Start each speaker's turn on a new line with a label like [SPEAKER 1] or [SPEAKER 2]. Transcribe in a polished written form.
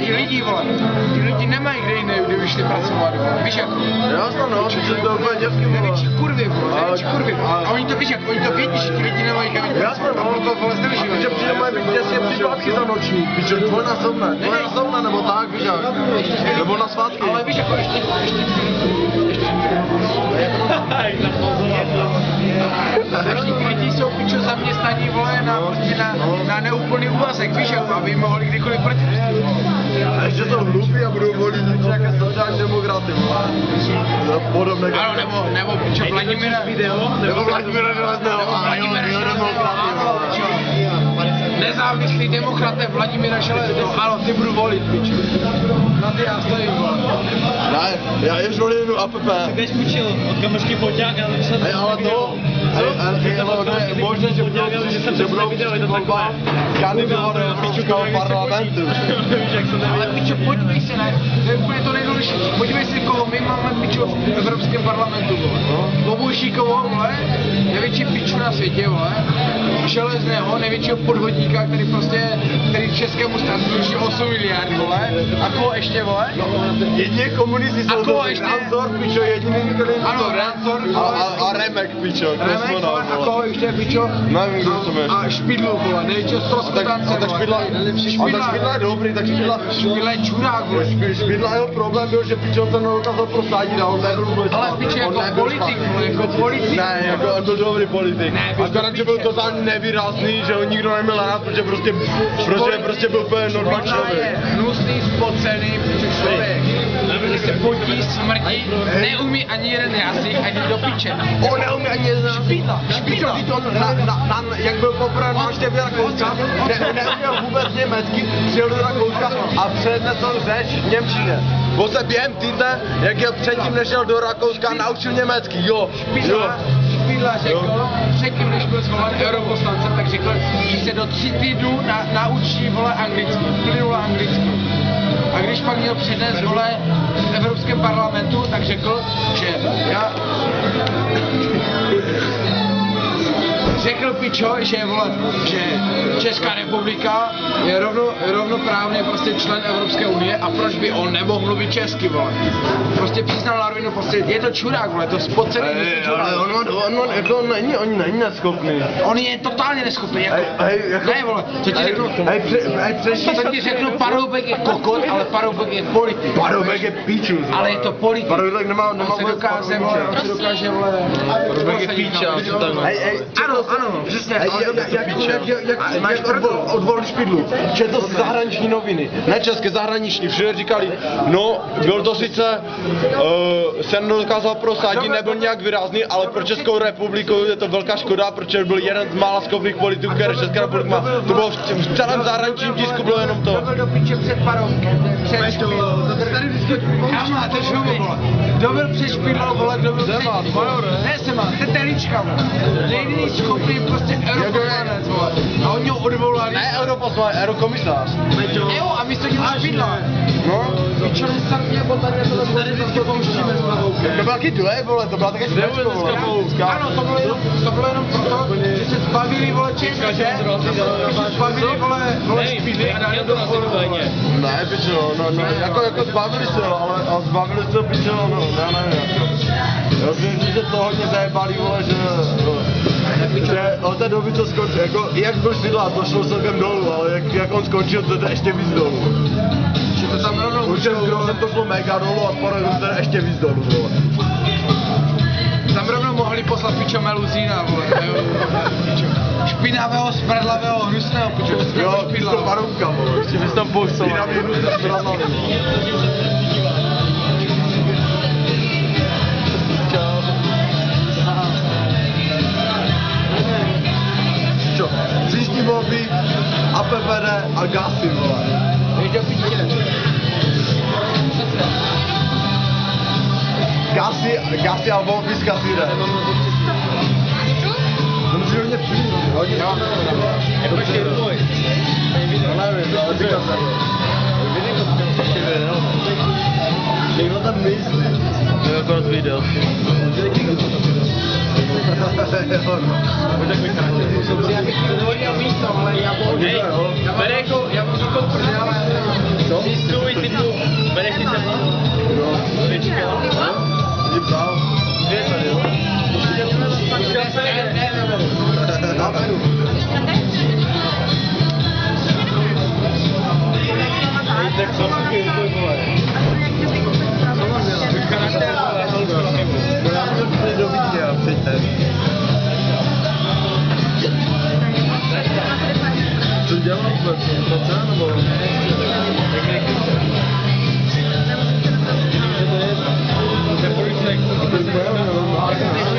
[SPEAKER 1] ty lidi, vole, ty lidi nemají kde jiné, kde by šli pracovat, vole, víš jak?
[SPEAKER 2] Jasno, no, ty se to úplně děvky, vole.
[SPEAKER 1] Největší kurvy, vole, největší kurvy. A oni to víš jak, oni to vědí, že ty lidi nemají kam jít.
[SPEAKER 2] Jasno, no, to vole zneužívají. Protože přijde mají být 10 příplatky za noční, pičo, dvojnásobné, nebo tak, víš jak? Nebo na svátky.
[SPEAKER 1] Ale víš jako ještě ty lidi jsou pičo zaměstnaní, vole, na neúplný úvazek, víš jak, aby mohli kdykoliv protestovat.
[SPEAKER 2] A ještě jsou hlupí a budou volit nějaké sociální demokraty, vole. Podobné.
[SPEAKER 1] Ano, nebo pičo Vladimíra.
[SPEAKER 2] Nebo Vladimíra Železného.
[SPEAKER 1] Nezávislý demokraté Vladimíra Železného, ano, ty budu volit, pičo. Na ty já stojím, vole.
[SPEAKER 2] Ne, já jež volím jenom APP.
[SPEAKER 3] Tak když půjčil od kamošky Poťák, ale se
[SPEAKER 2] Hej, ale to, je možné, že budou volba kandidovat do Evropského parlamentu.
[SPEAKER 1] Ale pičo, podívej se, ne, to je úplně to nejdůležitější. Podívej se, koho my máme pičo v Evropském parlamentu, vole. Bobušíkovou, vole, největší piču na světě, vole. Železného, největšího podvodníka, který českému státu dluží 8 miliard, vole. A koho ještě, vole?
[SPEAKER 2] Jedině komunisti jsou to Ransdor, pičo, jediný, který
[SPEAKER 1] ano, Ransdor,
[SPEAKER 2] a Remek, pičo,
[SPEAKER 1] Remek, vole, a koho ještě, pičo?
[SPEAKER 2] Nevím, kdo to je.
[SPEAKER 1] A Špidlu, vole, největšího stroskotance, vole.
[SPEAKER 2] Špidla je dobrý, tak
[SPEAKER 1] Špidla je čurák, vole.
[SPEAKER 2] Špidla jeho problém byl, že pičo ten dokázal prosadit a on nebyl vůbec.
[SPEAKER 1] Ale pičo, jako politik, vole, jako politik.
[SPEAKER 2] Ne, jako on byl dobrý politik. Akorát, že byl totálně nevýrazný, že ho nikdo neměl rád, protože prostě byl úplně normální člověk.
[SPEAKER 1] Hnusný, spocený, člověk. Když se potí, smrdí, neumí ani jeden jazyk, ani do piče.
[SPEAKER 2] On neumí ani jeden jazyk. Špidla. Jak byl poprvé na návštěvě Rakouska, neuměl vůbec německy, přijel do Rakouska a přednesl řeč v němčině. On se během týdne, jak jel předtím, než jel do Rakouska, naučil německy, jo.
[SPEAKER 1] Špidla řekl, předtím, než byl zvolen europoslancem, tak řekl, že se do 3 týdnů naučí, vole, anglicky, plynule anglicky. A když pak měl přednes, vole, v Evropském parlamentu, tak řekl, že řekl pičo, že vole, že Česká republika je rovnoprávně prostě člen Evropské unie a proč by on nemohl mluvit česky, vole. Prostě přiznal na rovinu, prostě je to čurák, vole, to spocený čurák.
[SPEAKER 2] Ale on jako není neschopný.
[SPEAKER 1] On je totálně neschopný, jako, ne vole, co ti řeknu, co ti řeknu, Paroubek je kokot, ale Paroubek je politik.
[SPEAKER 2] Paroubek je píču,
[SPEAKER 1] ale je to politik.
[SPEAKER 2] Paroubek nemá
[SPEAKER 1] on se dokáže, vole,
[SPEAKER 2] Paroubek je píča, co tam.
[SPEAKER 1] Ano, přesně.
[SPEAKER 2] Jak odvolili Špidlu, četl zahraniční noviny, ne české, zahraniční, všude říkali, no, byl to sice, se nedokázal prosadit, nebyl nějak výrazný, ale pro Českou republiku je to velká škoda, protože byl jeden z mála schopných politiků, které Česká republika má. To bylo v celém zahraničním tisku, bylo jenom to.
[SPEAKER 1] Kdo byl do piče před Paroubkem, před Špidlou, Kama, to je vole. Kdo byl před Špidlou, vole, kdo byl před ne, Zeman, to je Telička, vole. Jediný schopný prostě europoslanec, vole. A oni ho odvolali.
[SPEAKER 2] Ne europoslanec, eurokomisář.
[SPEAKER 1] Jo, a místo něho Špidla.
[SPEAKER 2] No.
[SPEAKER 1] Pičo, nestartně, botaně, tohle tady vždycky pouštíme s Pavoukem.
[SPEAKER 2] To byl taky duet, vole, to byla taky švédsko, vole.
[SPEAKER 1] Ano, to bylo jenom proto, že se zbavili, vole, ČSSD, že se zbavili, vole, Špidly a dali do Pavouka.
[SPEAKER 2] Ne, pičo, no, jako zbavili se, ale zbavili se, pičo, no, já nevím, jako. Já si myslím, že to hodně zajebali, vole, že od té doby to skončil, jako, jak byl Špidla, to šlo celkem dolů, ale jak on skončil, to jde ještě víc dolů.
[SPEAKER 1] Že to tam rovnou
[SPEAKER 2] určitě s Grozem to šlo mega dolů a s Paroubkem to jde ještě víc dolů, vole.
[SPEAKER 1] Tam rovnou mohli poslat pičo Meluzína, vole, špinavého, smradlavého, hnusného, pičo,
[SPEAKER 2] jo, to Paroubka, vole, ještě bys tam pošel. Špinavý, hnusný, smradlavý. Příští volby, APPD a Gasy, vole.
[SPEAKER 1] Jdeš do piče.
[SPEAKER 2] Gasy a volby s Kasírem. To musí hodně přijít, hodně.
[SPEAKER 3] Jak máš je tvoj?
[SPEAKER 2] No nevím, ale říkám se. Někdo tam myslí.
[SPEAKER 3] To je akorát video.
[SPEAKER 1] Já bych to dovolil místo, ale já budu... Hej, já mám jako prdele. Co? co? Nebo...
[SPEAKER 3] To je policajt.
[SPEAKER 1] To je